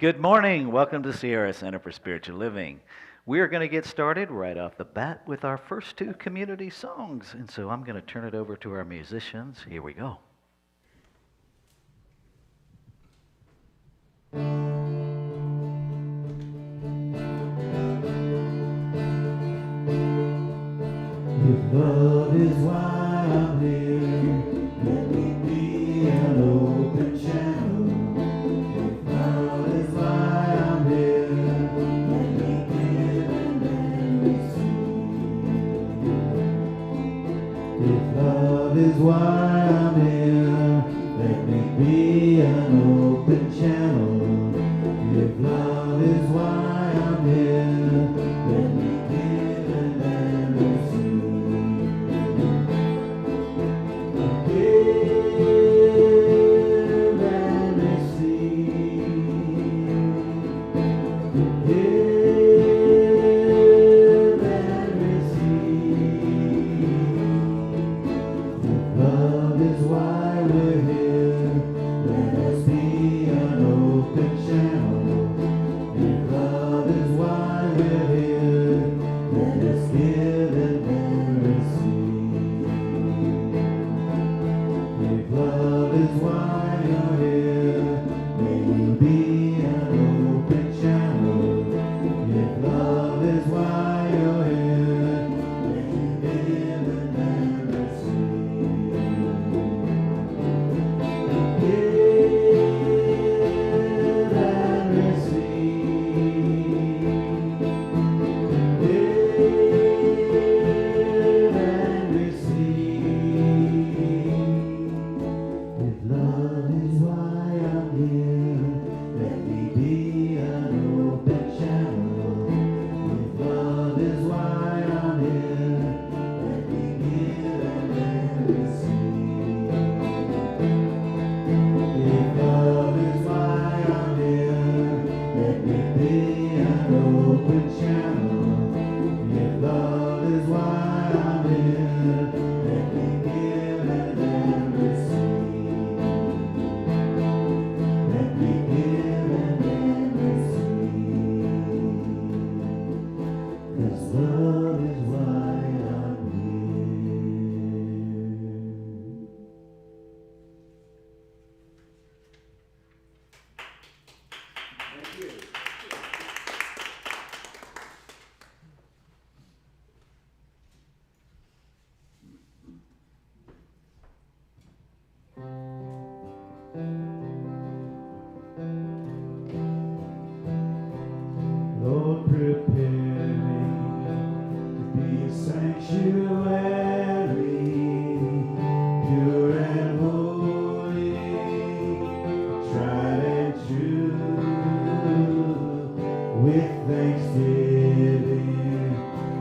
Good morning. Welcome to Sierra Center for Spiritual Living. We are going to get started right off the bat with our first two community songs. And so I'm going to turn it over to our musicians. Here we go. If love is why I'm here, let me be an open channel. If love is why I'm here, let me give and then receive. If love is why I'm here, let me be an open channel. If love is why I'm here, let me give and then receive. Lord, prepare me to be a sanctuary, pure and holy, tried and true. With thanksgiving,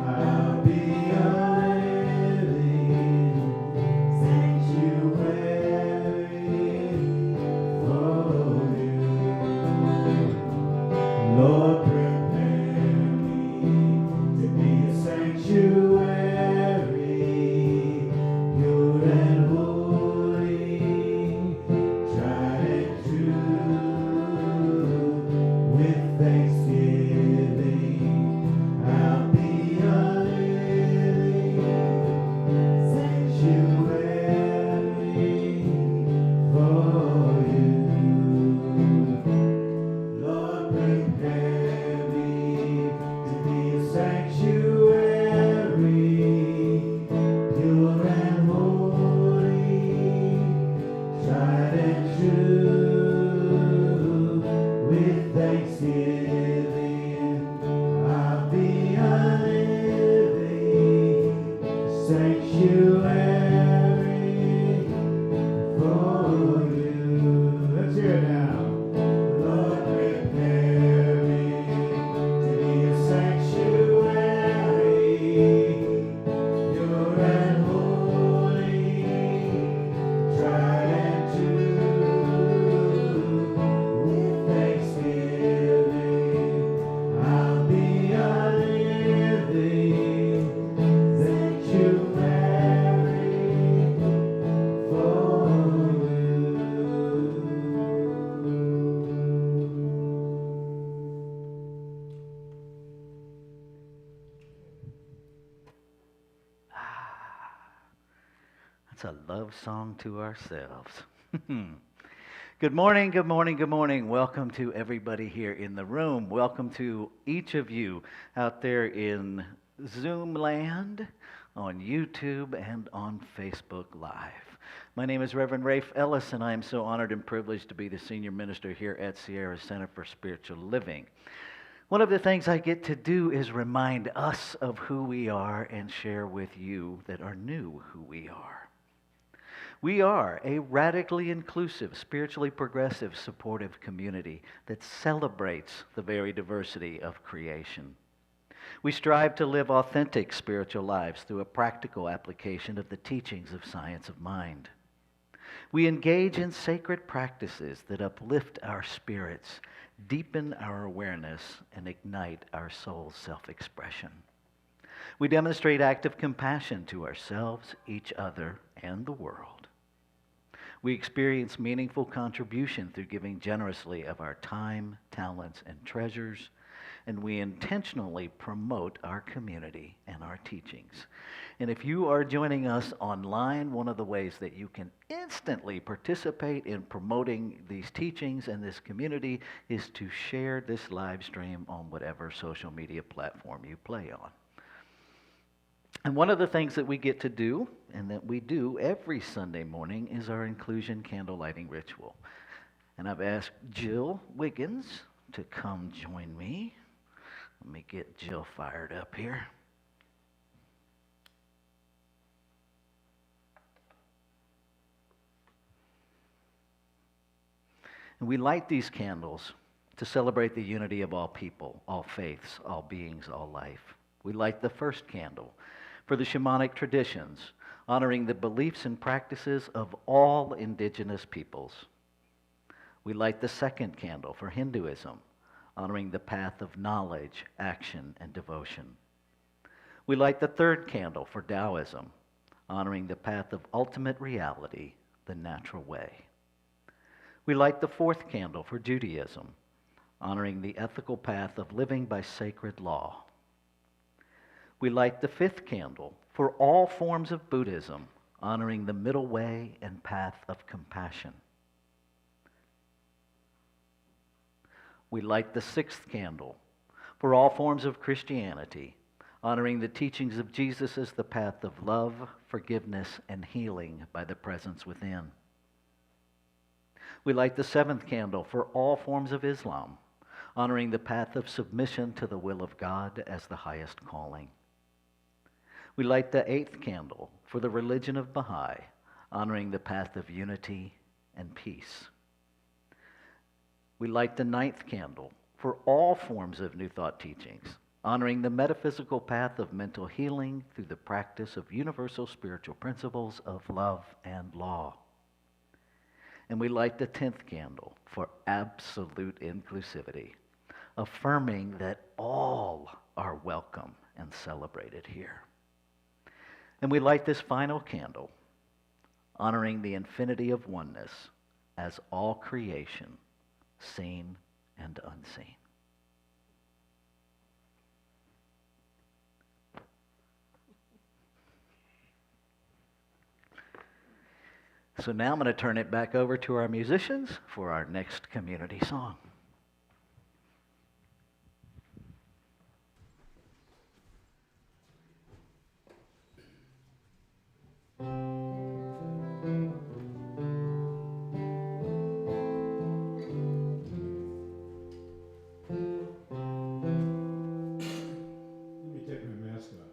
I'll be a living sanctuary for you. Lord, prepare me to be a sanctuary, That's a love song to ourselves. Good morning, good morning, good morning. Welcome to everybody here in the room. Welcome to each of you out there in Zoom land, on YouTube, and on Facebook Live. My name is Reverend Rafe Ellis, and I am so honored and privileged to be the senior minister here at Sierra Center for Spiritual Living. One of the things I get to do is remind us of who we are and share with you that are new who we are. We are a radically inclusive, spiritually progressive, supportive community that celebrates the very diversity of creation. We strive to live authentic spiritual lives through a practical application of the teachings of science of mind. We engage in sacred practices that uplift our spirits, deepen our awareness, and ignite our soul's self-expression. We demonstrate active compassion to ourselves, each other, and the world. We experience meaningful contribution through giving generously of our time, talents, and treasures, and we intentionally promote our community and our teachings. And if you are joining us online, one of the ways that you can instantly participate in promoting these teachings and this community is to share this live stream on whatever social media platform you play on. And one of the things that we get to do, and that we do every Sunday morning, is our inclusion candle lighting ritual. And I've asked Jill Wiggins to come join me. Let me get Jill fired up here. And we light these candles to celebrate the unity of all people, all faiths, all beings, all life. We light the first candle for the shamanic traditions, honoring the beliefs and practices of all indigenous peoples. We light the second candle for Hinduism, honoring the path of knowledge, action, and devotion. We light the third candle for Taoism, honoring the path of ultimate reality, the natural way. We light the fourth candle for Judaism, honoring the ethical path of living by sacred law. We light the fifth candle for all forms of Buddhism, honoring the middle way and path of compassion. We light the sixth candle for all forms of Christianity, honoring the teachings of Jesus as the path of love, forgiveness, and healing by the presence within. We light the seventh candle for all forms of Islam, honoring the path of submission to the will of God as the highest calling. We light the eighth candle for the religion of Baha'i, honoring the path of unity and peace. We light the ninth candle for all forms of New Thought teachings, honoring the metaphysical path of mental healing through the practice of universal spiritual principles of love and law. And we light the 10th candle for absolute inclusivity, affirming that all are welcome and celebrated here. And we light this final candle, honoring the infinity of oneness as all creation, seen and unseen. So now I'm going to turn it back over to our musicians for our next community song. Let me take my mask off.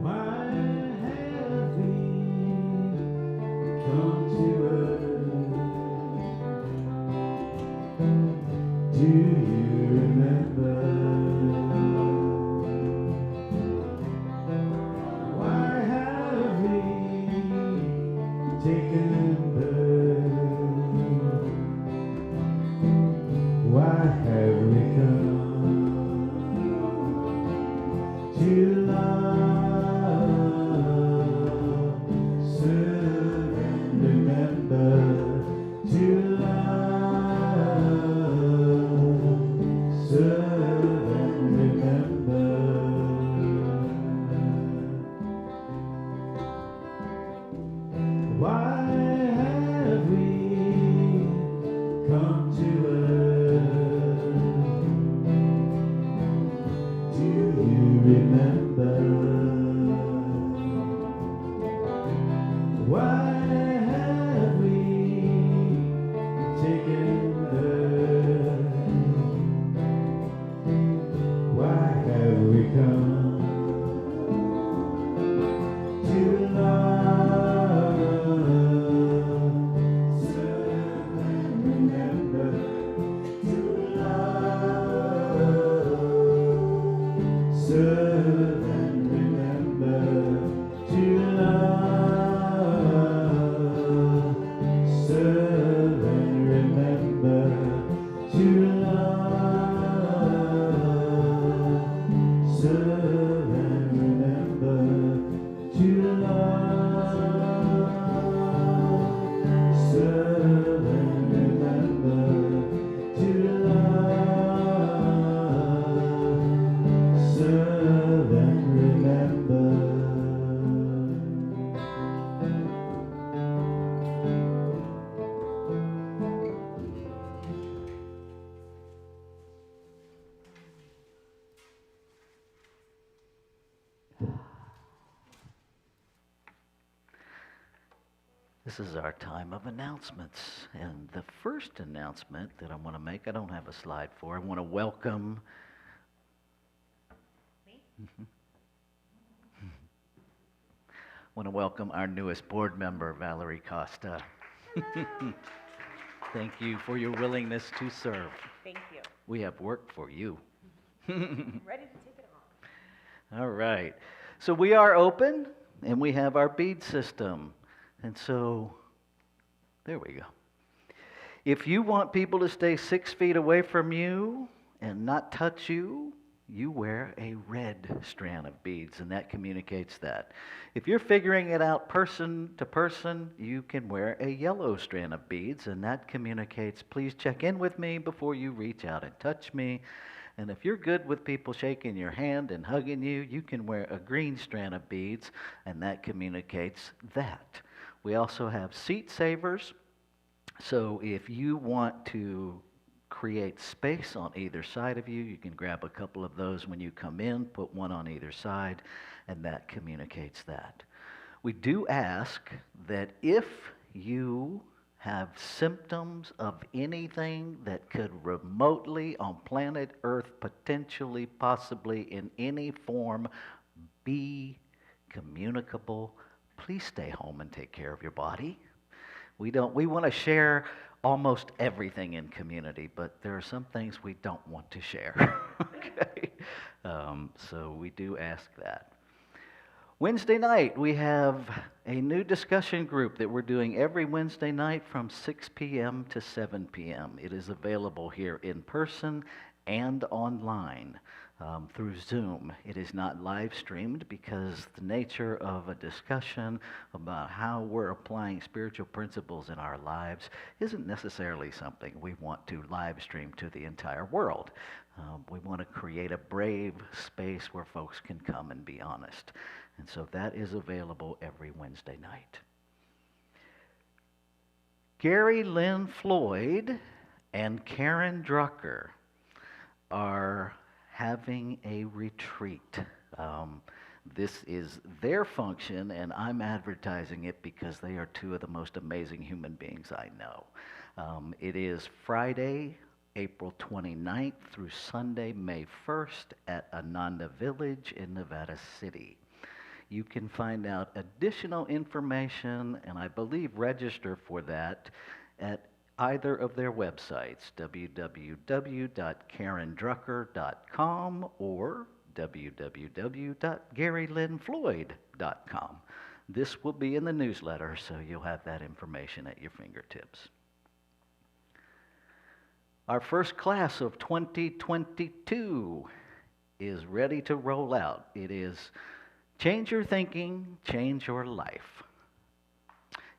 Why have we come to earth? Do you remember? Why have we taken birth? Why have we come to love, serve, and remember? Why have we taken her? Why have we come to love, serve and remember? To love, serve and remember. To love, serve and remember. To love, serve and remember. To love, serve and remember. To love, serve and remember. This is our time of announcements. And the first announcement that I want to make, I don't have a slide for. I want to welcome. Want to welcome our newest board member, Valerie Costa. Thank you for your willingness to serve. Thank you. We have work for you. Ready to take it on. All right. So we are open, and we have our bead system. And so, there we go. If you want people to stay 6 feet away from you and not touch you, you wear a red strand of beads, and that communicates that. If you're figuring it out person to person, you can wear a yellow strand of beads, and that communicates, please check in with me before you reach out and touch me. And if you're good with people shaking your hand and hugging you, you can wear a green strand of beads, and that communicates that. We also have seat savers. So if you want to create space on either side of you, you can grab a couple of those when you come in, put one on either side, and that communicates that. We do ask that if you have symptoms of anything that could remotely on planet Earth, potentially, possibly in any form, be communicable, please stay home and take care of your body. We want to share almost everything in community, but there are some things we don't want to share. Okay? So we do ask that. Wednesday night, we have a new discussion group that we're doing every Wednesday night from 6 p.m. to 7 p.m. It is available here in person and online through Zoom. It is not live streamed because the nature of a discussion about how we're applying spiritual principles in our lives isn't necessarily something we want to live stream to the entire world. We want to create a brave space where folks can come and be honest. And so that is available every Wednesday night. Gary Lynn Floyd and Karen Drucker are having a retreat. This is their function, and I'm advertising it because they are two of the most amazing human beings I know. It is Friday, April 29th through Sunday, May 1st at Ananda Village in Nevada City. You can find out additional information, and I believe register for that, at either of their websites, www.karendrucker.com or www.garylynnfloyd.com. This will be in the newsletter, so you'll have that information at your fingertips. Our first class of 2022 is ready to roll out. It is Change Your Thinking, Change Your Life.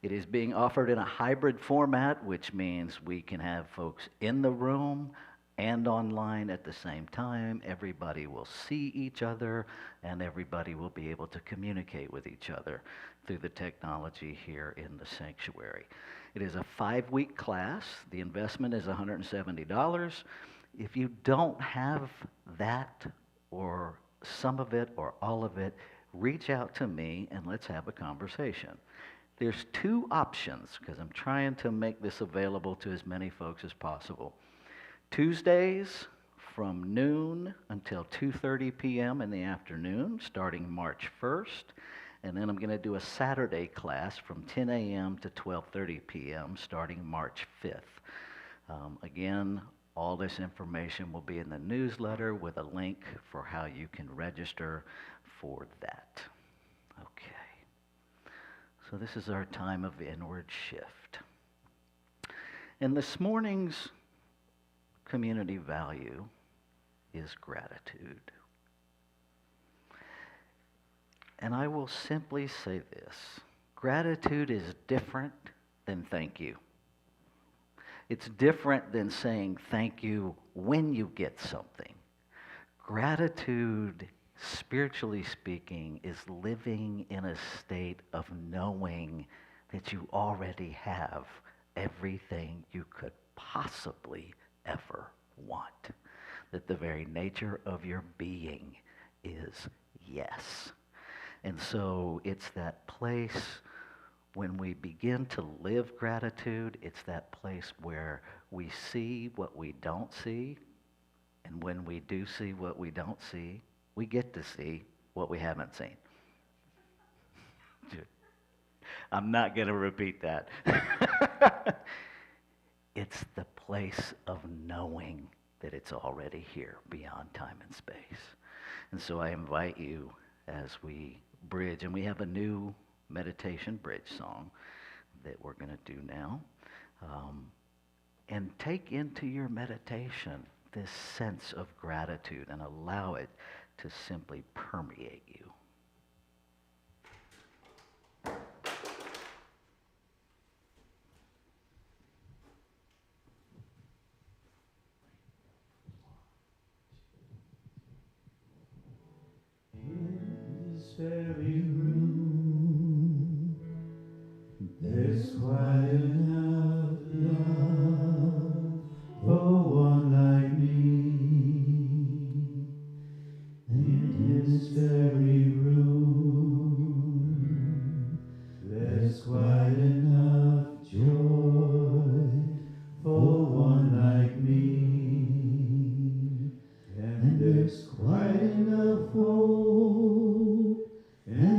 It is being offered in a hybrid format, which means we can have folks in the room and online at the same time. Everybody will see each other, and everybody will be able to communicate with each other through the technology here in the sanctuary. It is a 5-week class. The investment is $170. If you don't have that or some of it or all of it, reach out to me and let's have a conversation. There's two options because I'm trying to make this available to as many folks as possible. Tuesdays from noon until 2:30 p.m. in the afternoon, starting March 1st. And then I'm going to do a Saturday class from 10 a.m. to 12:30 p.m. starting March 5th. Again, all this information will be in the newsletter with a link for how you can register for that. Okay. So this is our time of inward shift. And this morning's community value is gratitude. And I will simply say this. Gratitude is different than thank you. It's different than saying thank you when you get something. Gratitude, spiritually speaking, is living in a state of knowing that you already have everything you could possibly ever want. That the very nature of your being is yes. And so it's that place when we begin to live gratitude, it's that place where we see what we don't see. And when we do see what we don't see, we get to see what we haven't seen. I'm not going to repeat that. It's the place of knowing that it's already here beyond time and space. And so I invite you as we bridge, and we have a new meditation bridge song that we're going to do now. And take into your meditation this sense of gratitude and allow it to simply permeate you. In this very room, there's quite enough love for one like me. In this very room, there's quite enough joy for one like me. And there's quite enough hope and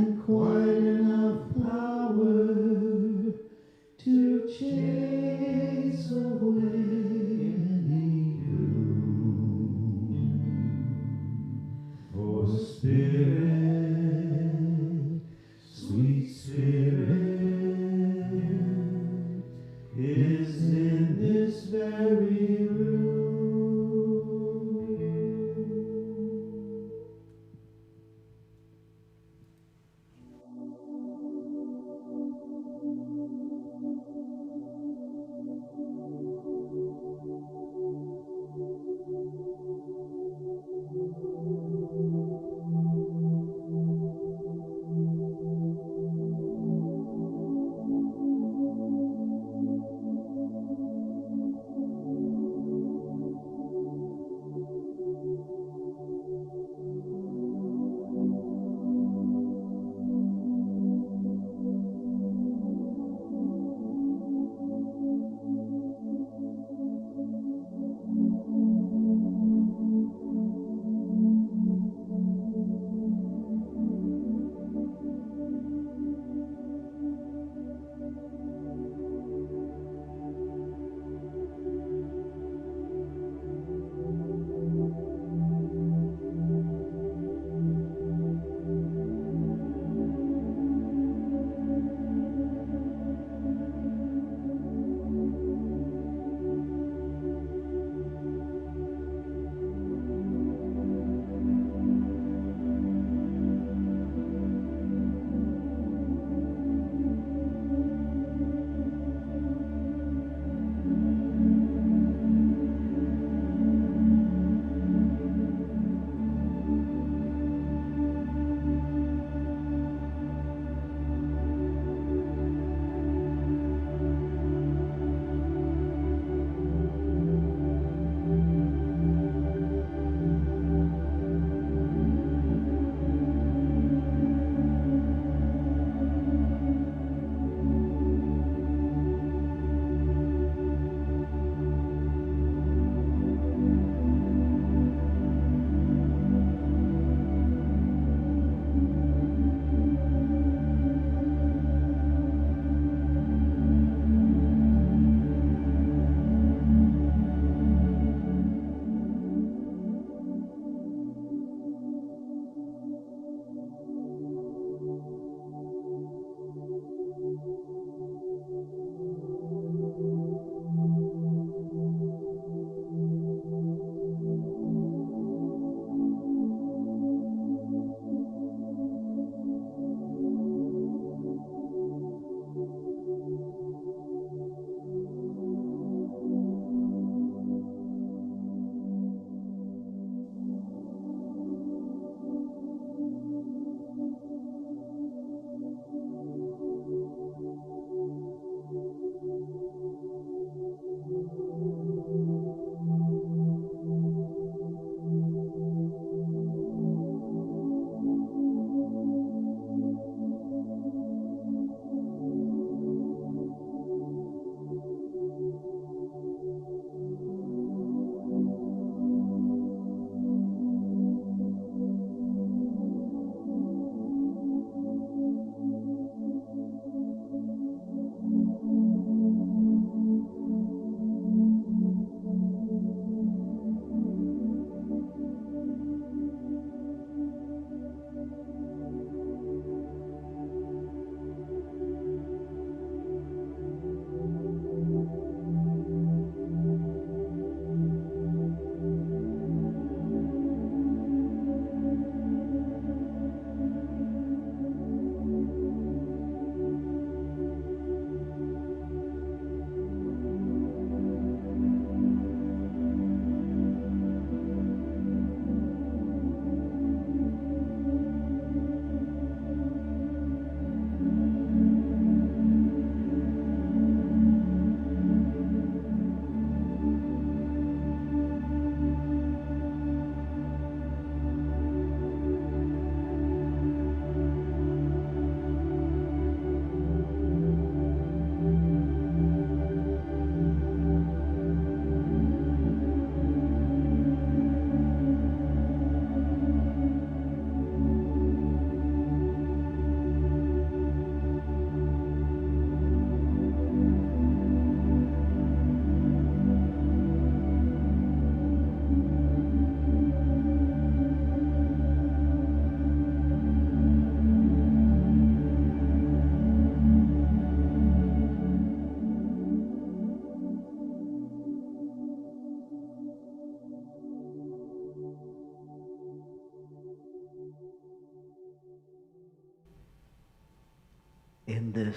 In this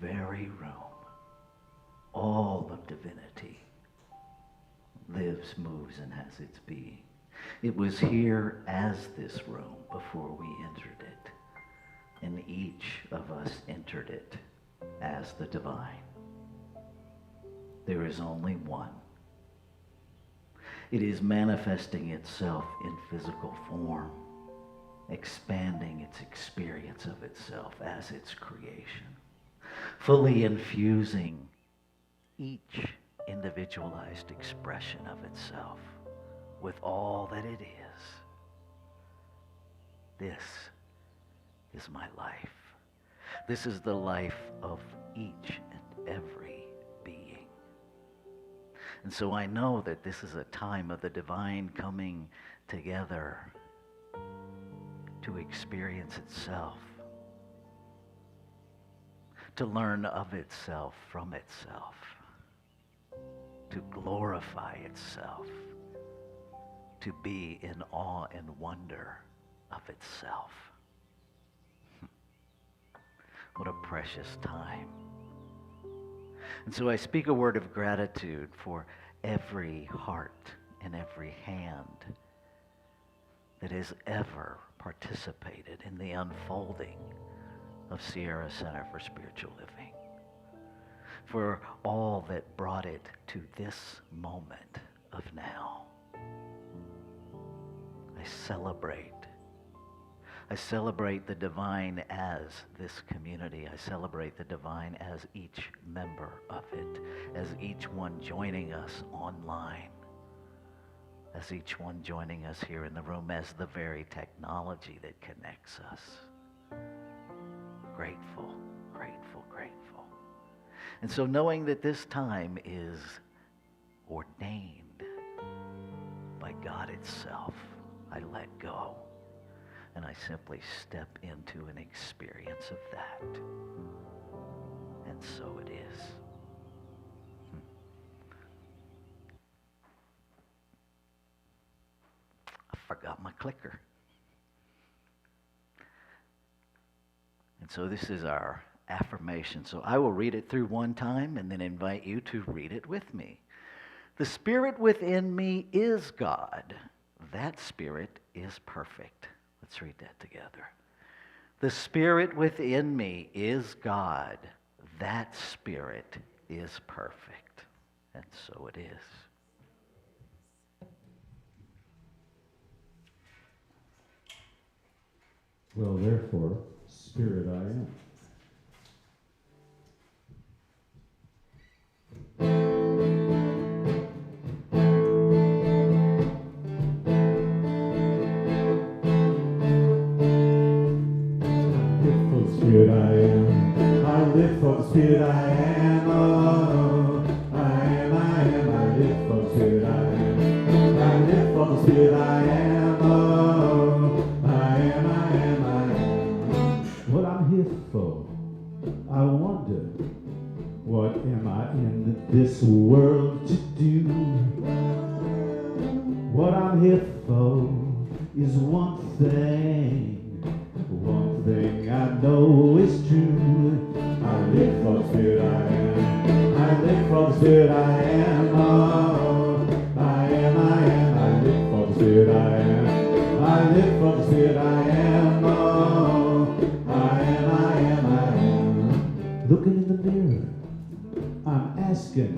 very room, all of divinity lives, moves, and has its being. It was here as this room before we entered it, and each of us entered it as the divine. There is only one. It is manifesting itself in physical form, expanding its experience of itself as its creation, fully infusing each individualized expression of itself with all that it is. This is my life. This is the life of each and every being. And so I know that this is a time of the divine coming together to experience itself, to learn of itself from itself, to glorify itself, to be in awe and wonder of itself. What a precious time. And so I speak a word of gratitude for every heart and every hand that has ever participated in the unfolding of Sierra Center for Spiritual Living, for all that brought it to this moment of now. I celebrate the divine as this community. I celebrate the divine as each member of it, as each one joining us online, as each one joining us here in the room, as the very technology that connects us. Grateful, grateful, grateful. And so knowing that this time is ordained by God itself, I let go. And I simply step into an experience of that. And so it is. I forgot my clicker. And so this is our affirmation. So I will read it through one time and then invite you to read it with me. The Spirit within me is God. That Spirit is perfect. Let's read that together. The Spirit within me is God. That Spirit is perfect. And so it is. Well, therefore, Spirit I am. Spirit I am. I live for the Spirit I am. Oh, I am, I live for the Spirit I am. I live for the Spirit I am. Oh, I am, I am. What I'm here for, I wonder, what am I in this world to do? What I'm here for is one thing. One thing I know is true. I live for the Spirit I am. I live for the Spirit I am. Oh, I am, I live for the Spirit I am. I live for the Spirit I am. Oh, I am. Looking in the mirror, I'm asking,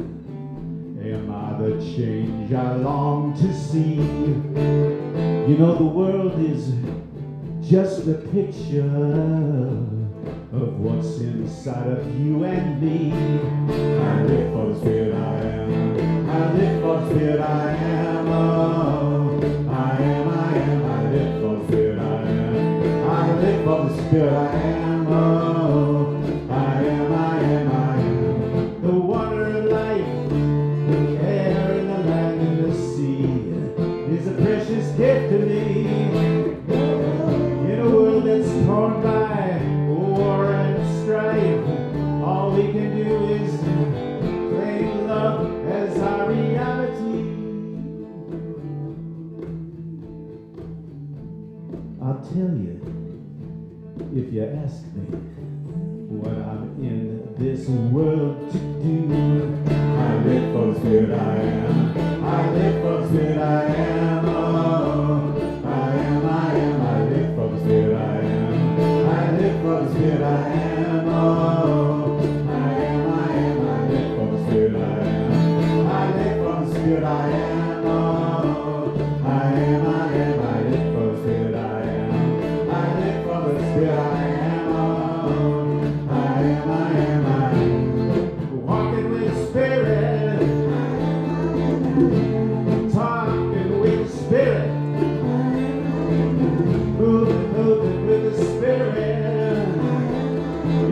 am I the change I long to see? You know the world is just a picture of what's inside of you and me. I live for the Spirit I am. I live for the Spirit I am. Oh, I am. I live for the Spirit I am. I live for the Spirit I am. Oh, I am. The water of life, the air and the land and the sea is a precious gift to me. Torn by war and strife, all we can do is claim love as our reality. I'll tell you, if you ask me what this world to do. I live for the Spirit I am. I live for the Spirit I am. Oh, I live for the Spirit I am. I live for the Spirit I am. Oh, I live for the Spirit I am. I live for the Spirit I am. Oh, I live for the Spirit I am. I live for the Spirit I am. Oh, I am walking with the Spirit, talking with the Spirit, moving with the Spirit,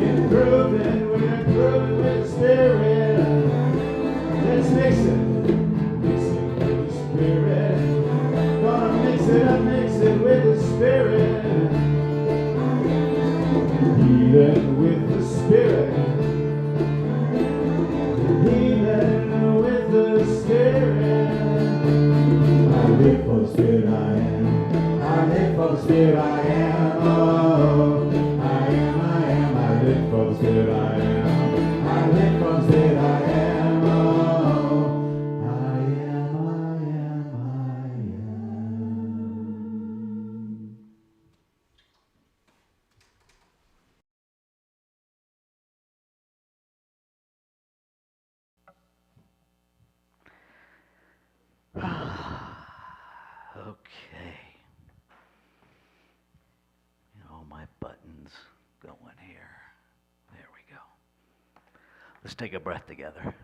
improving, we're improving with the Spirit. Let's mix it with the Spirit. Gonna mix it with the Spirit. Healing with the Spirit. Healing with the Spirit. I live for the Spirit I am. I live for the Spirit I am. Oh, I live for the Spirit I am. I live for the Spirit I am. Oh, I Okay. All my buttons going here. There we go. Let's take a breath together.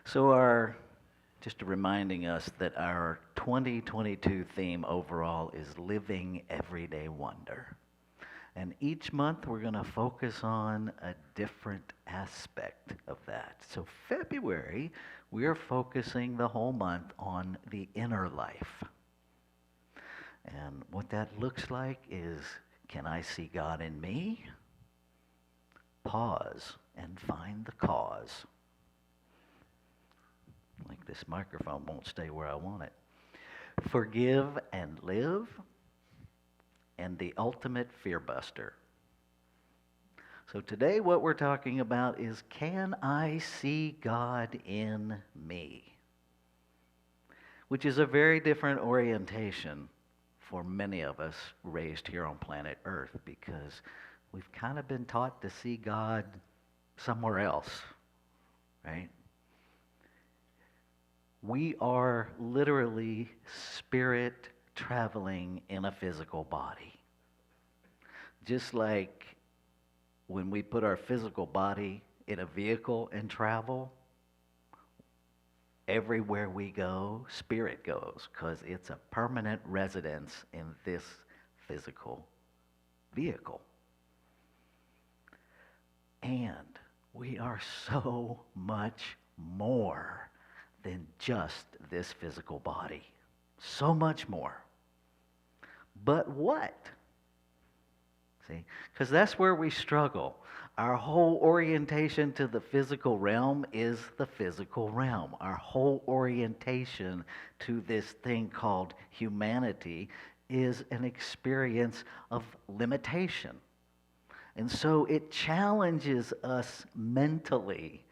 So just reminding us that our 2022 theme overall is Living Everyday Wonder. And each month we're going to focus on a different aspect of that. So February, we're focusing the whole month on the inner life. And what that looks like is, can I see God in me? Pause and find the cause. Like this microphone won't stay where I want it. Forgive and live. And the ultimate fear buster. So today what we're talking about is, can I see God in me? Which is a very different orientation for many of us raised here on planet Earth, because we've kind of been taught to see God somewhere else, right? We are literally spirit traveling in a physical body. Just like when we put our physical body in a vehicle and travel, everywhere we go, spirit goes, because it's a permanent residence in this physical vehicle. And we are so much more than just this physical body. So much more. But what? See, because that's where we struggle. Our whole orientation to the physical realm is the physical realm. Our whole orientation to this thing called humanity is an experience of limitation. And so it challenges us mentally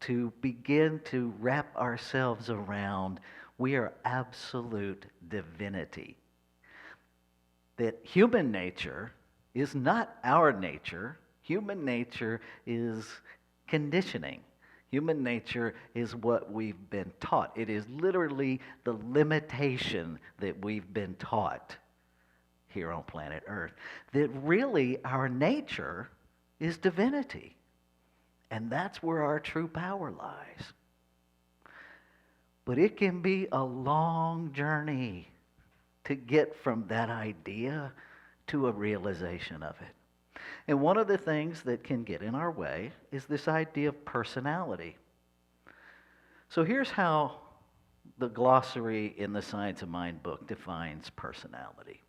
to begin to wrap ourselves around, we are absolute divinity. That human nature is not our nature. Human nature is conditioning. Human nature is what we've been taught. It is literally the limitation that we've been taught here on planet Earth. That really our nature is divinity. And that's where our true power lies. But it can be a long journey to get from that idea to a realization of it. And one of the things that can get in our way is this idea of personality. So here's how the glossary in the Science of Mind book defines personality.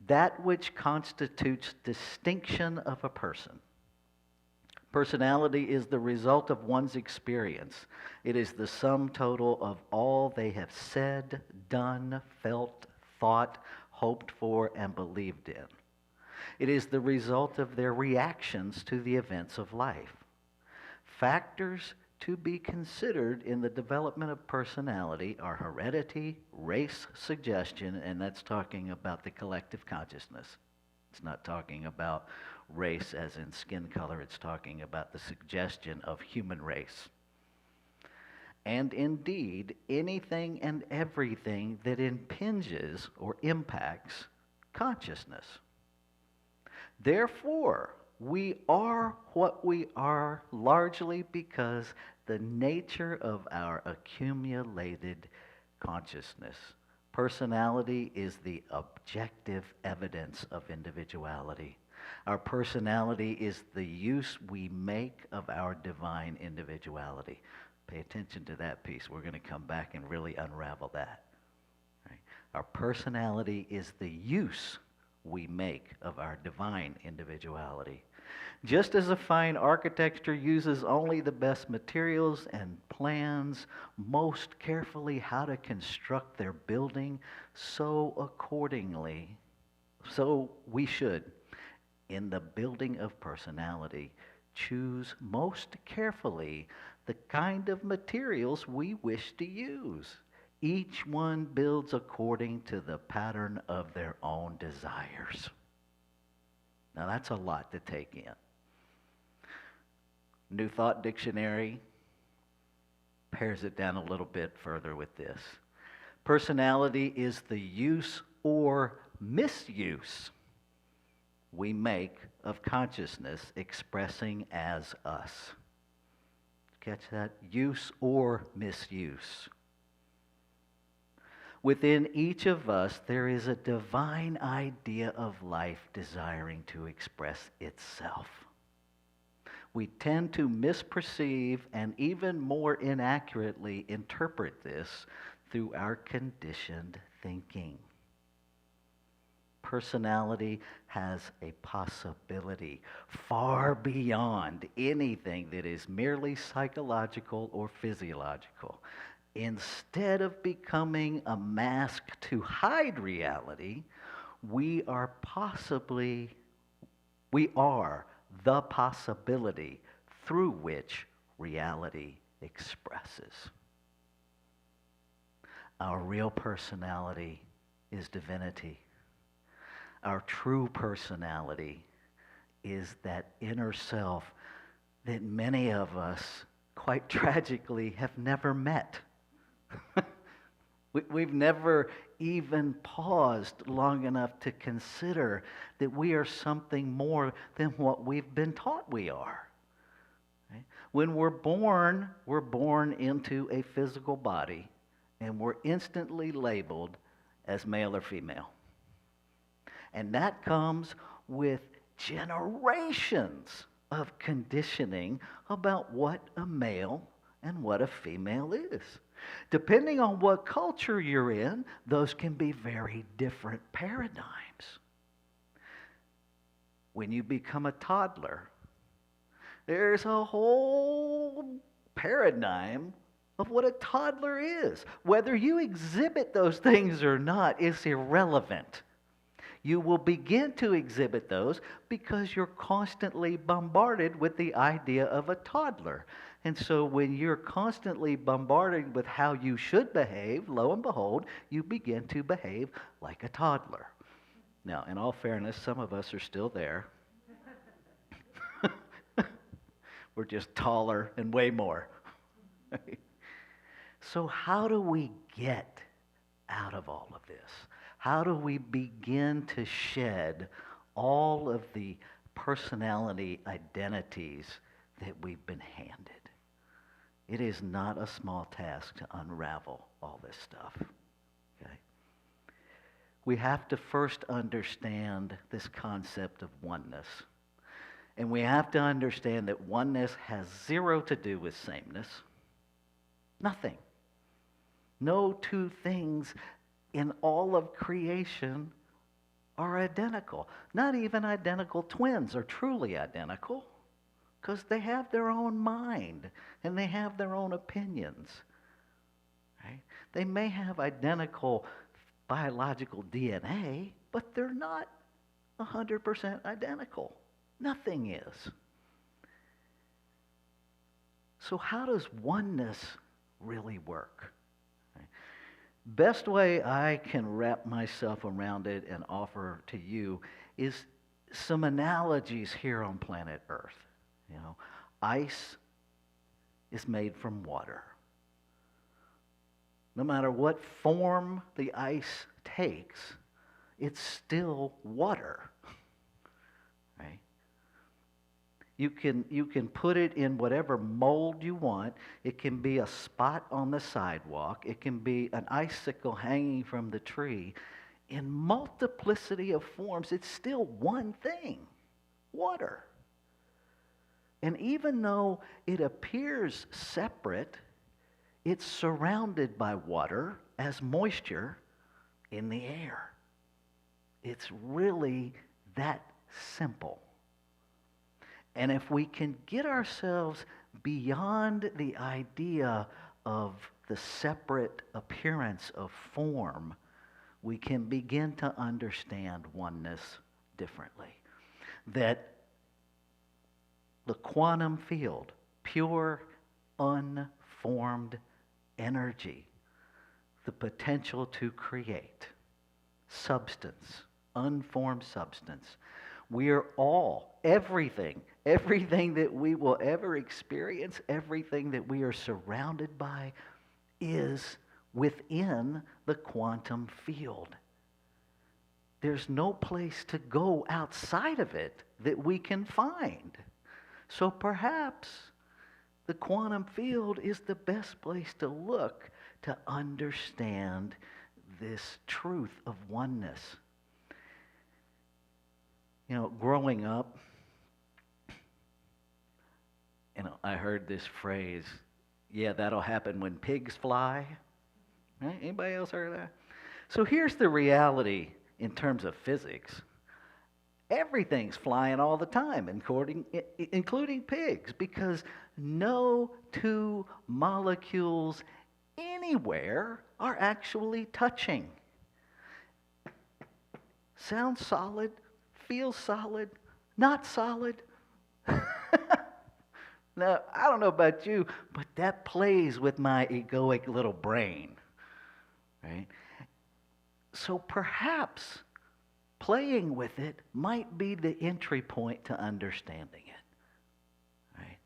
That which constitutes distinction of a person. Personality is the result of one's experience. It is the sum total of all they have said, done, felt, thought, hoped for, and believed in. It is the result of their reactions to the events of life. Factors to be considered in the development of personality are heredity, race suggestion, and that's talking about the collective consciousness. It's not talking about race as in skin color, it's talking about the suggestion of human race. And indeed, anything and everything that impinges or impacts consciousness. Therefore, we are what we are largely because the nature of our accumulated consciousness. Personality is the objective evidence of individuality. Our personality is the use we make of our divine individuality. Pay attention to that piece. We're going to come back and really unravel that. Right? Our personality is the use we make of our divine individuality. Just as a fine architecture uses only the best materials and plans most carefully how to construct their building, so we should, in the building of personality, choose most carefully the kind of materials we wish to use. Each one builds according to the pattern of their own desires. Now that's a lot to take in. New Thought Dictionary pares it down a little bit further with this. Personality is the use or misuse we make of consciousness expressing as us. Catch that? Use or misuse. Within each of us, there is a divine idea of life desiring to express itself. We tend to misperceive and even more inaccurately interpret this through our conditioned thinking. Personality has a possibility far beyond anything that is merely psychological or physiological. Instead of becoming a mask to hide reality, we are the possibility through which reality expresses. Our real personality is divinity. Our true personality is that inner self that many of us, quite tragically, have never met. We've never even paused long enough to consider that we are something more than what we've been taught we are. Right? When we're born into a physical body, and we're instantly labeled as male or female. And that comes with generations of conditioning about what a male and what a female is. Depending on what culture you're in, those can be very different paradigms. When you become a toddler, there's a whole paradigm of what a toddler is. Whether you exhibit those things or not is irrelevant. You will begin to exhibit those because you're constantly bombarded with the idea of a toddler. And so when you're constantly bombarded with how you should behave, lo and behold, you begin to behave like a toddler. Now, in all fairness, some of us are still there. We're just taller and way more. So how do we get out of all of this? How do we begin to shed all of the personality identities that we've been handed? It is not a small task to unravel all this stuff. Okay? We have to first understand this concept of oneness. And we have to understand that oneness has zero to do with sameness. Nothing. No two things in all of creation are identical. Not even identical twins are truly identical because they have their own mind and they have their own opinions. Right? They may have identical biological DNA, but they're not 100% identical. Nothing is. So how does oneness really work? Best way I can wrap myself around it and offer to you is some analogies here on planet Earth. You know, ice is made from water. No matter what form the ice takes, it's still water. Right? You can put it in whatever mold you want. It can be a spot on the sidewalk. It can be an icicle hanging from the tree. In multiplicity of forms, it's still one thing, water. And even though it appears separate, it's surrounded by water as moisture in the air. It's really that simple. And if we can get ourselves beyond the idea of the separate appearance of form, we can begin to understand oneness differently. That the quantum field, pure, unformed energy, the potential to create substance, unformed substance. We are all, everything that we will ever experience, everything that we are surrounded by is within the quantum field. There's no place to go outside of it that we can find. So perhaps the quantum field is the best place to look to understand this truth of oneness. You know, growing up, I heard this phrase, yeah, that'll happen when pigs fly. Right? Anybody else heard that? So here's the reality in terms of physics. Everything's flying all the time, including pigs, because no two molecules anywhere are actually touching. Sounds solid, feels solid, not solid. Now, I don't know about you, but that plays with my egoic little brain, right? So perhaps playing with it might be the entry point to understanding it, right?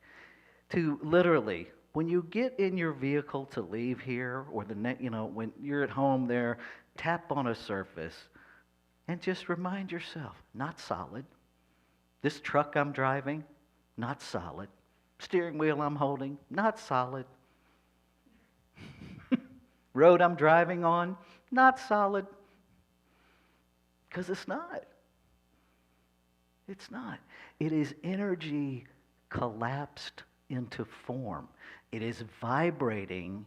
To literally, when you get in your vehicle to leave here, or when you're at home there, tap on a surface and just remind yourself, not solid. This truck I'm driving, not solid. Steering wheel I'm holding, not solid. Road I'm driving on, not solid. Because it's not. It's not. It is energy collapsed into form. It is vibrating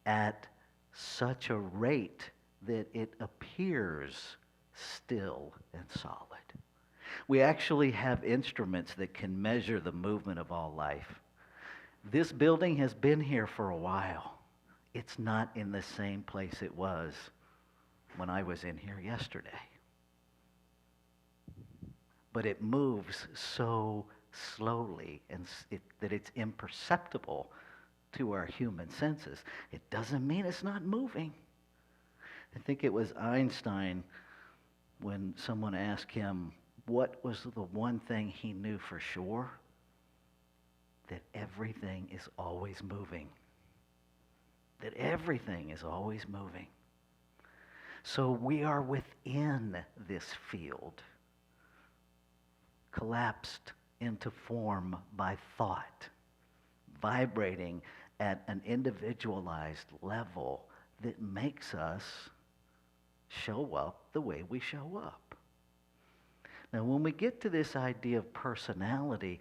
at such a rate that it appears still and solid. We actually have instruments that can measure the movement of all life. This building has been here for a while. It's not in the same place it was when I was in here yesterday. But it moves so slowly that it's imperceptible to our human senses. It doesn't mean it's not moving. I think it was Einstein when someone asked him what was the one thing he knew for sure, that everything is always moving. That everything is always moving. So we are within this field, collapsed into form by thought, vibrating at an individualized level that makes us show up the way we show up. Now, when we get to this idea of personality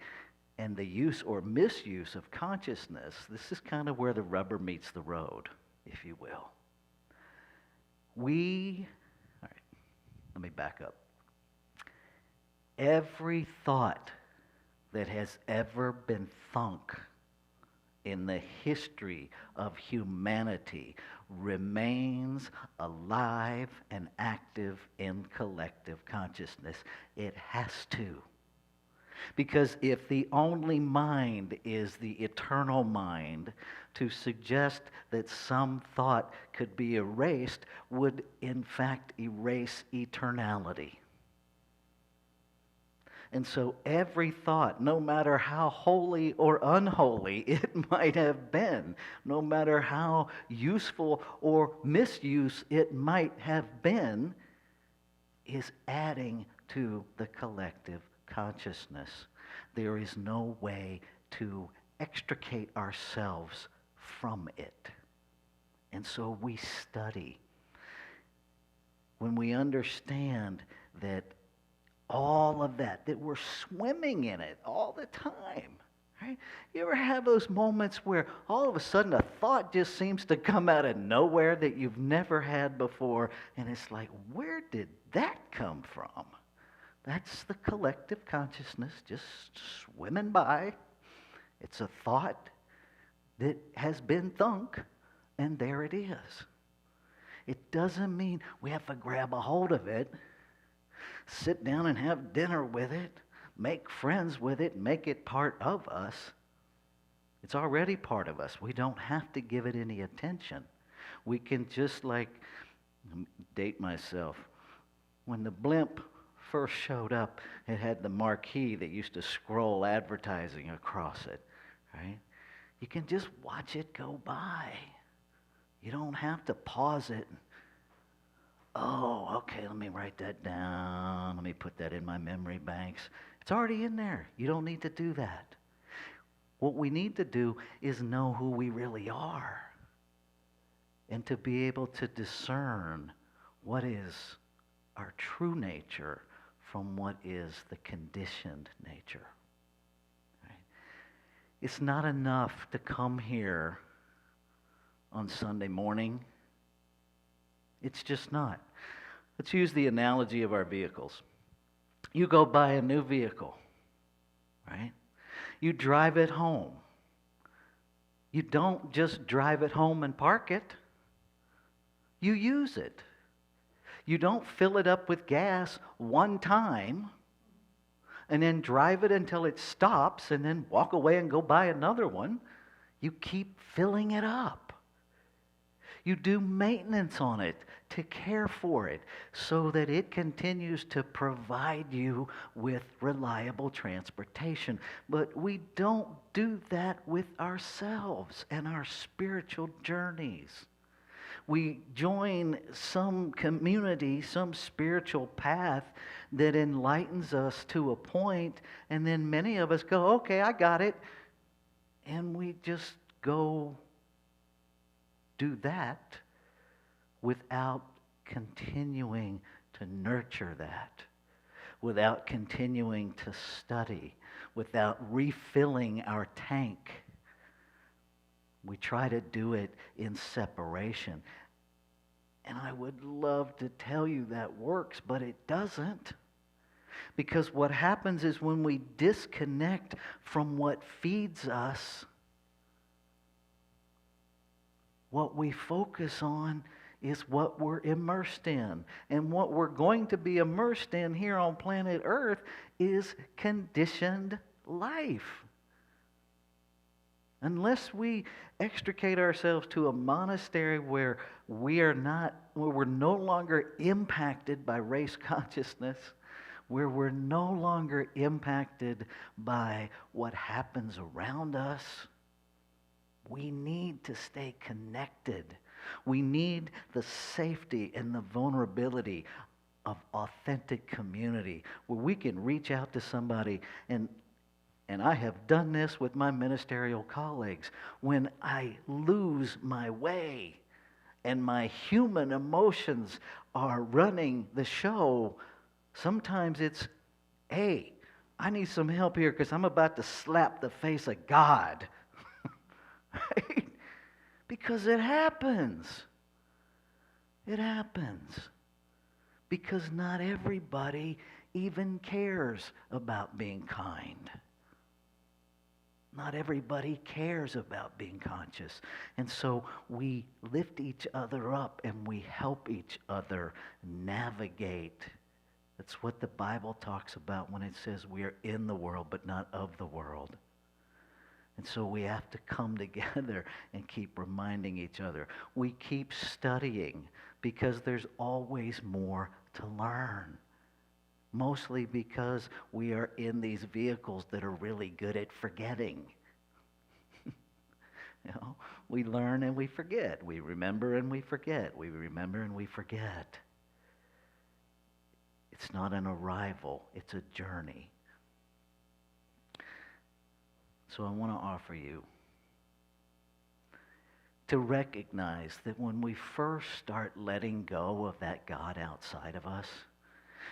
and the use or misuse of consciousness, this is kind of where the rubber meets the road, if you will. All right, let me back up. Every thought that has ever been thunk in the history of humanity remains alive and active in collective consciousness. It has to. Because if the only mind is the eternal mind, to suggest that some thought could be erased would in fact erase eternality. And so every thought, no matter how holy or unholy it might have been, no matter how useful or misuse it might have been, is adding to the collective consciousness. There is no way to extricate ourselves from it. And so we study. When we understand that all of that we're swimming in it all the time, right? You ever have those moments where all of a sudden a thought just seems to come out of nowhere that you've never had before, and it's like, where did that come from? That's the collective consciousness just swimming by. It's a thought that has been thunk, and there it is. It doesn't mean we have to grab a hold of it, sit down and have dinner with it, make friends with it, make it part of us. It's already part of us. We don't have to give it any attention. We can just date myself. When the blimp first showed up, it had the marquee that used to scroll advertising across it, right? You can just watch it go by. You don't have to pause it. Oh, okay, let me write that down. Let me put that in my memory banks. It's already in there. You don't need to do that. What we need to do is know who we really are and to be able to discern what is our true nature from what is the conditioned nature. Right? It's not enough to come here on Sunday morning. It's just not. Let's use the analogy of our vehicles. You go buy a new vehicle, right? You drive it home. You don't just drive it home and park it. You use it. You don't fill it up with gas one time and then drive it until it stops and then walk away and go buy another one. You keep filling it up. You do maintenance on it to care for it so that it continues to provide you with reliable transportation. But we don't do that with ourselves and our spiritual journeys. We join some community, some spiritual path that enlightens us to a point, and then many of us go, okay, I got it. And we just go do that without continuing to nurture that, without continuing to study, without refilling our tank. We try to do it in separation. And I would love to tell you that works, but it doesn't. Because what happens is when we disconnect from what feeds us, what we focus on is what we're immersed in. And what we're going to be immersed in here on planet Earth is conditioned life. Unless we extricate ourselves to a monastery where we're no longer impacted by race consciousness, where we're no longer impacted by what happens around us, we need to stay connected. We need the safety and the vulnerability of authentic community where we can reach out to somebody, and I have done this with my ministerial colleagues. When I lose my way and my human emotions are running the show, sometimes it's, hey, I need some help here because I'm about to slap the face of God. Right? Because it happens. It happens. Because not everybody even cares about being kind. Not everybody cares about being conscious. And so we lift each other up and we help each other navigate. That's what the Bible talks about when it says we are in the world but not of the world. And so we have to come together and keep reminding each other. We keep studying because there's always more to learn. Mostly because we are in these vehicles that are really good at forgetting. We learn and we forget. We remember and we forget. We remember and we forget. It's not an arrival, it's a journey. So I want to offer you to recognize that when we first start letting go of that God outside of us,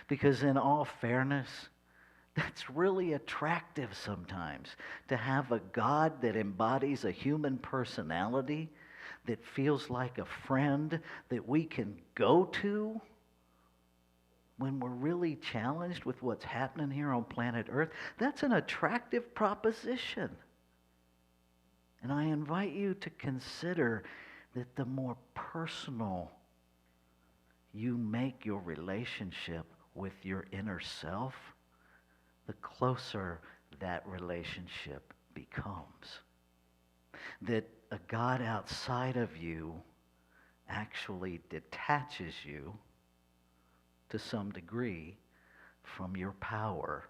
because in all fairness, that's really attractive sometimes, to have a God that embodies a human personality, that feels like a friend that we can go to when we're really challenged with what's happening here on planet Earth. That's an attractive proposition. And I invite you to consider that the more personal you make your relationship with your inner self, the closer that relationship becomes. That a God outside of you actually detaches you to some degree from your power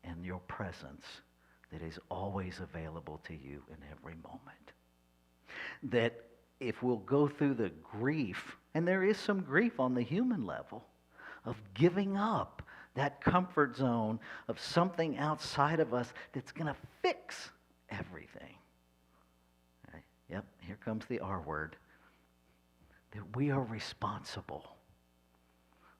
and your presence that is always available to you in every moment. That if we'll go through the grief, and there is some grief on the human level, of giving up that comfort zone of something outside of us that's going to fix everything. Right? Yep, here comes the R word. That we are responsible.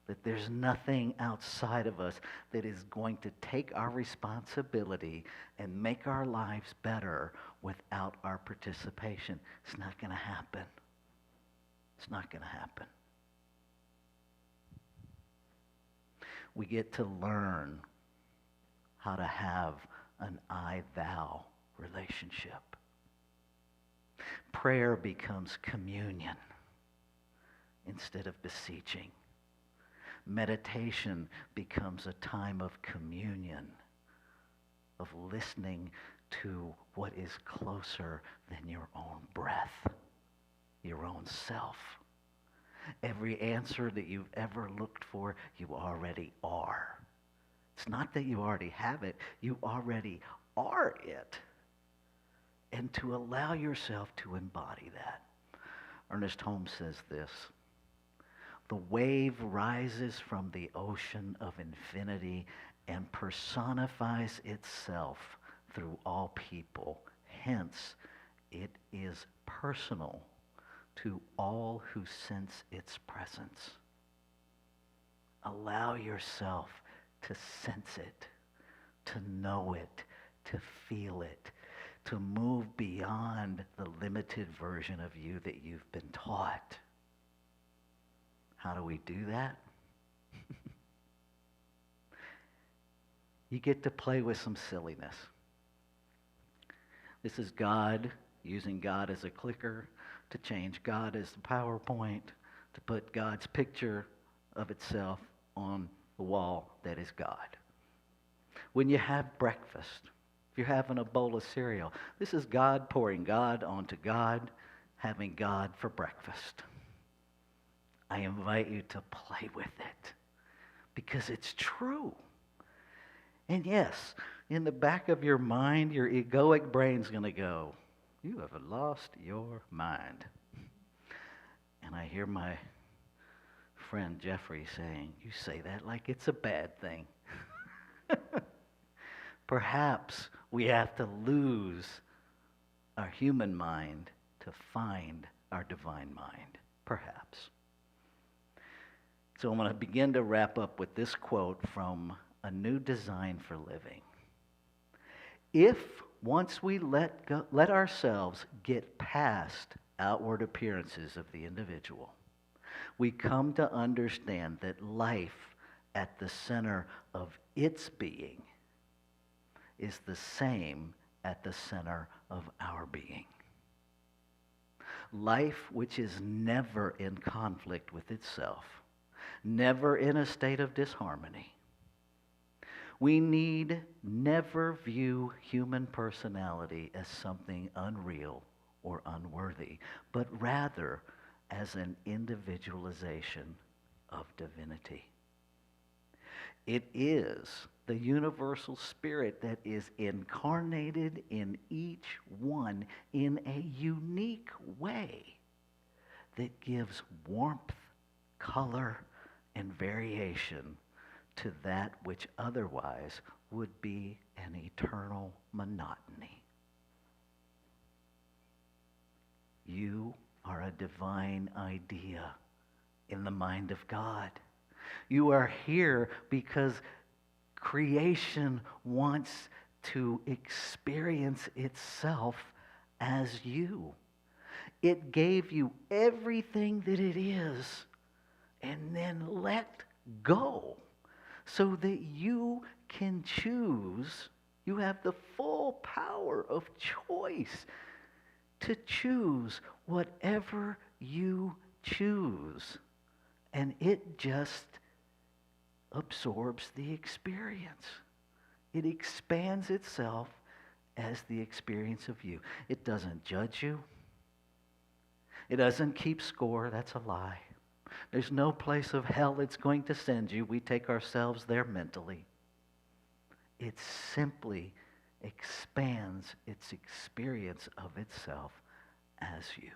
That there's nothing outside of us that is going to take our responsibility and make our lives better without our participation. It's not going to happen. It's not going to happen. We get to learn how to have an I-thou relationship. Prayer becomes communion instead of beseeching. Meditation becomes a time of communion, of listening to what is closer than your own breath, your own self. Every answer that you've ever looked for, you already are. It's not that you already have it, you already are it. And to allow yourself to embody that. Ernest Holmes says this: the wave rises from the ocean of infinity and personifies itself through all people. Hence, it is personal to all who sense its presence. Allow yourself to sense it, to know it, to feel it, to move beyond the limited version of you that you've been taught. How do we do that? You get to play with some silliness. This is God, using God as a clicker, to change God as the PowerPoint, to put God's picture of itself on the wall that is God. When you have breakfast, if you're having a bowl of cereal, this is God pouring God onto God, having God for breakfast. I invite you to play with it because it's true. And yes, in the back of your mind, your egoic brain's going to go, "You have lost your mind." And I hear my friend Jeffrey saying, "You say that like it's a bad thing." Perhaps we have to lose our human mind to find our divine mind. Perhaps. So I'm going to begin to wrap up with this quote from A New Design for Living. If once we let ourselves get past outward appearances of the individual, we come to understand that life at the center of its being is the same at the center of our being. Life which is never in conflict with itself, never in a state of disharmony. We need never view human personality as something unreal or unworthy, but rather as an individualization of divinity. It is the universal spirit that is incarnated in each one in a unique way that gives warmth, color, and variation to that which otherwise would be an eternal monotony. You are a divine idea in the mind of God. You are here because creation wants to experience itself as you. It gave you everything that it is and then let go so that you can choose. You have the full power of choice to choose whatever you choose. And it just absorbs the experience. It expands itself as the experience of you. It doesn't judge you. It doesn't keep score. That's a lie. There's no place of hell it's going to send you. We take ourselves there mentally. It simply expands its experience of itself as you.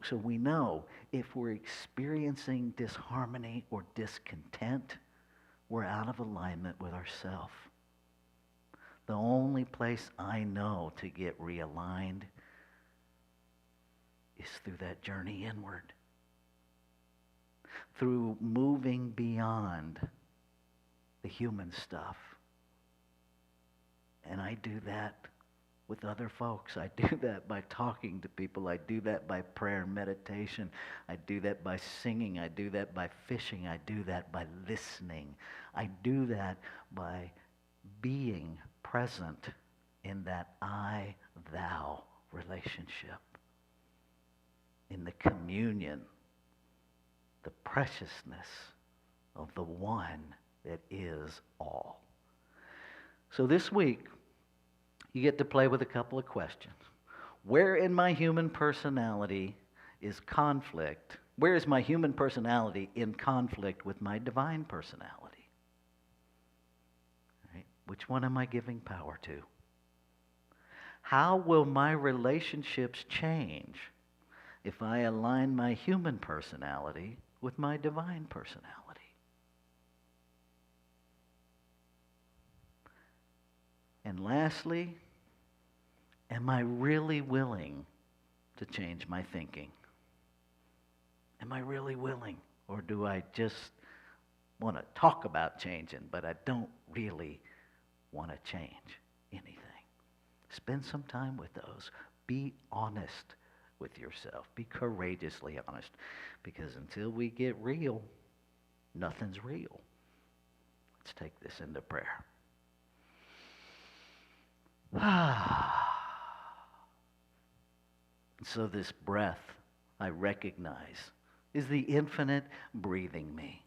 So we know if we're experiencing disharmony or discontent, we're out of alignment with ourselves. The only place I know to get realigned is through that journey inward. Through moving beyond the human stuff. And I do that with other folks. I do that by talking to people. I do that by prayer and meditation. I do that by singing. I do that by fishing. I do that by listening. I do that by being present in that I-thou relationship. In the communion, the preciousness of the one that is all. So this week, you get to play with a couple of questions. Where in my human personality is conflict? Where is my human personality in conflict with my divine personality? Right? Which one am I giving power to? How will my relationships change if I align my human personality with my divine personality? And lastly, am I really willing to change my thinking? Am I really willing? Or do I just want to talk about changing, but I don't really want to change anything? Spend some time with those. Be honest with yourself. Be courageously honest. Because until we get real, nothing's real. Let's take this into prayer. So this breath, I recognize, is the infinite breathing me.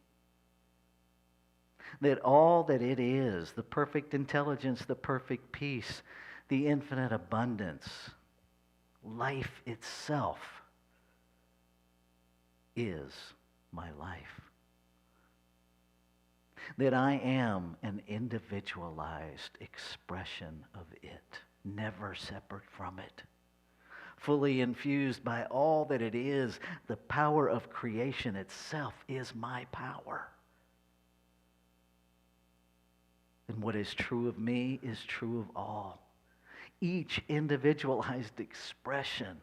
That all that it is, the perfect intelligence, the perfect peace, the infinite abundance, life itself is my life. That I am an individualized expression of it, never separate from it. Fully infused by all that it is, the power of creation itself is my power. And what is true of me is true of all. Each individualized expression,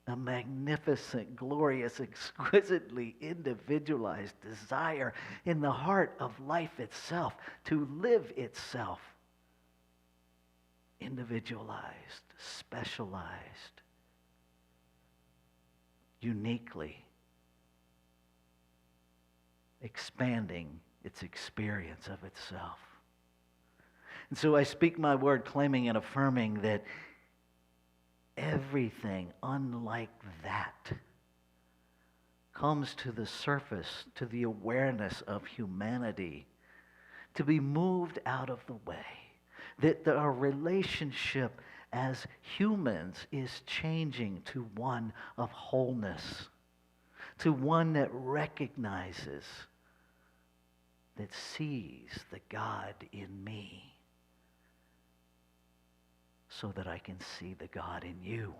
a magnificent, glorious, exquisitely individualized desire in the heart of life itself to live itself. Individualized, specialized, uniquely, expanding its experience of itself. And so I speak my word, claiming and affirming that everything unlike that comes to the surface, to the awareness of humanity, to be moved out of the way. That our relationship as humans is changing to one of wholeness, to one that recognizes, that sees the God in me, so that I can see the God in you,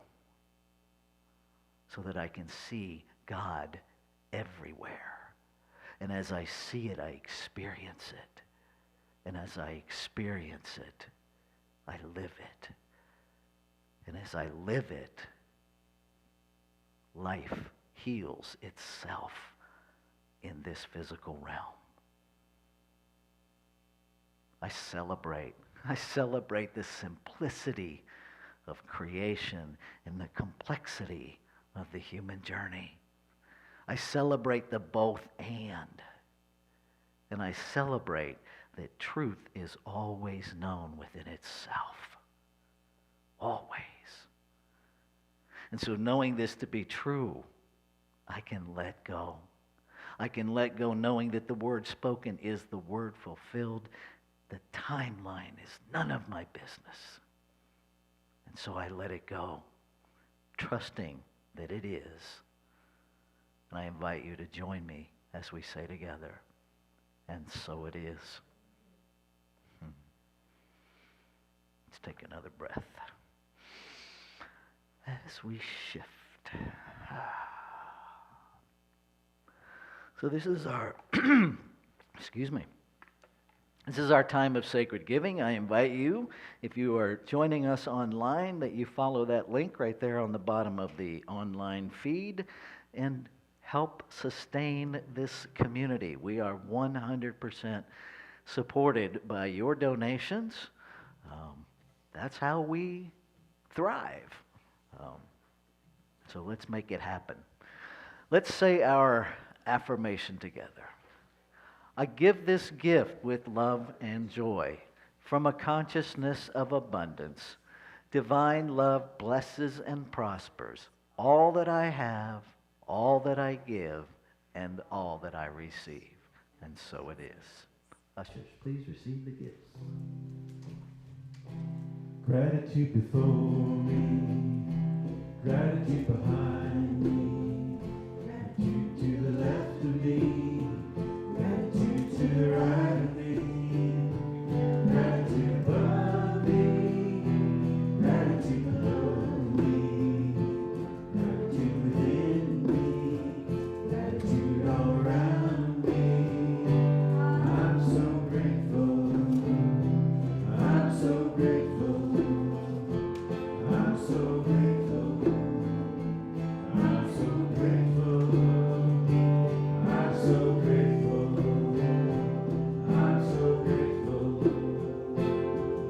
so that I can see God everywhere. And as I see it, I experience it. And as I experience it, I live it. And as I live it, life heals itself in this physical realm. I celebrate the simplicity of creation and the complexity of the human journey. I celebrate the both and I celebrate that truth is always known within itself. Always. And so knowing this to be true, I can let go. I can let go knowing that the word spoken is the word fulfilled. The timeline is none of my business. And so I let it go, trusting that it is. And I invite you to join me as we say together, and so it is. Let's take another breath as we shift. So this is our, excuse me. This is our time of sacred giving. I invite you, if you are joining us online, that you follow that link right there on the bottom of the online feed and help sustain this community. We are 100% supported by your donations. That's how we thrive. So let's make it happen. Let's say our affirmation together. I give this gift with love and joy from a consciousness of abundance. Divine love blesses and prospers all that I have, all that I give, and all that I receive. And so it is. Ushers, please receive the gifts. Gratitude before me, gratitude behind me, gratitude to the left of me, gratitude to the right of me, gratitude above me, gratitude below me, gratitude within me, gratitude all around me. I'm so grateful, I'm so grateful. I'm so grateful. I'm so grateful. I'm so grateful. I'm so grateful.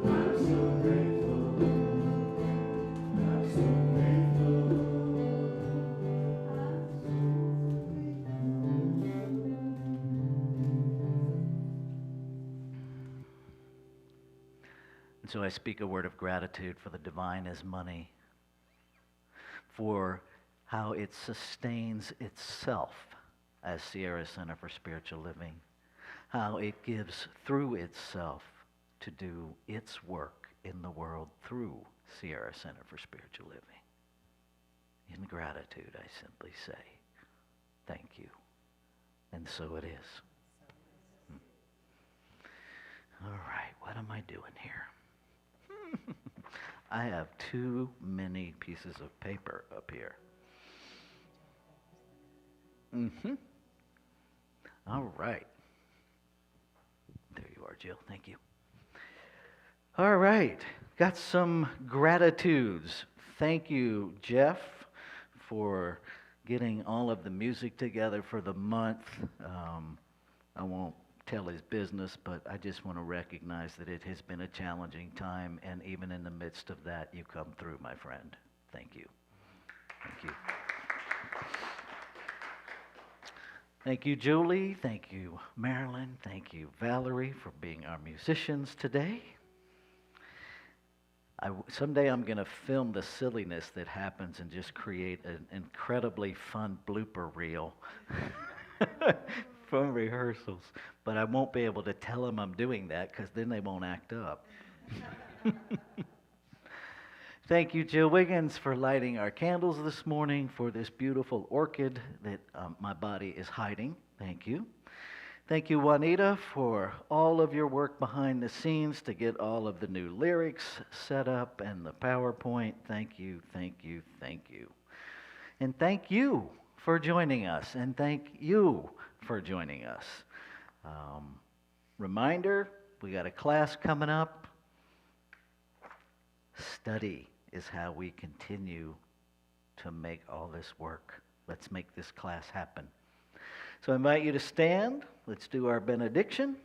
I'm so grateful. I'm so grateful. And so I speak a word of gratitude for the divine as money, for how it sustains itself as Sierra Center for Spiritual Living, how it gives through itself to do its work in the world through Sierra Center for Spiritual Living. In gratitude, I simply say, thank you. And so it is. All right, what am I doing here? I have too many pieces of paper up here. All right. There you are, Jill. Thank you. All right. Got some gratitudes. Thank you, Jeff, for getting all of the music together for the month. I won't tell his business, but I just want to recognize that it has been a challenging time, and even in the midst of that, you come through, my friend. Thank you. Thank you. Thank you, Julie. Thank you, Marilyn. Thank you, Valerie, for being our musicians today. Someday I'm going to film the silliness that happens and just create an incredibly fun blooper reel from rehearsals. But I won't be able to tell them I'm doing that because then they won't act up. Thank you, Jill Wiggins, for lighting our candles this morning for this beautiful orchid that my body is hiding. Thank you. Thank you, Juanita, for all of your work behind the scenes to get all of the new lyrics set up and the PowerPoint. Thank you, thank you, thank you. And thank you for joining us, and thank you for joining us. Reminder, we got a class coming up. Study is how we continue to make all this work. Let's make this class happen. So I invite you to stand. Let's do our benediction.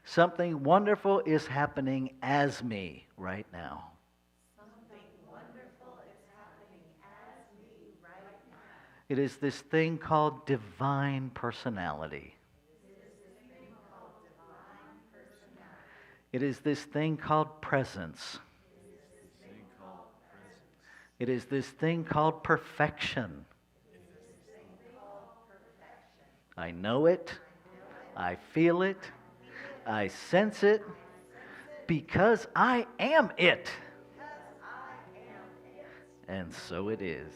Something wonderful is happening as me right now. Something wonderful is happening as me right now. It is this thing called divine personality. It is this thing called presence. It is this thing called perfection. I know it. I feel it. I sense it because I am it. And so it is.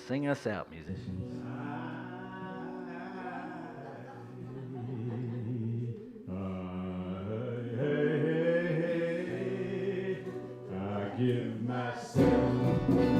Sing us out, musicians. I give myself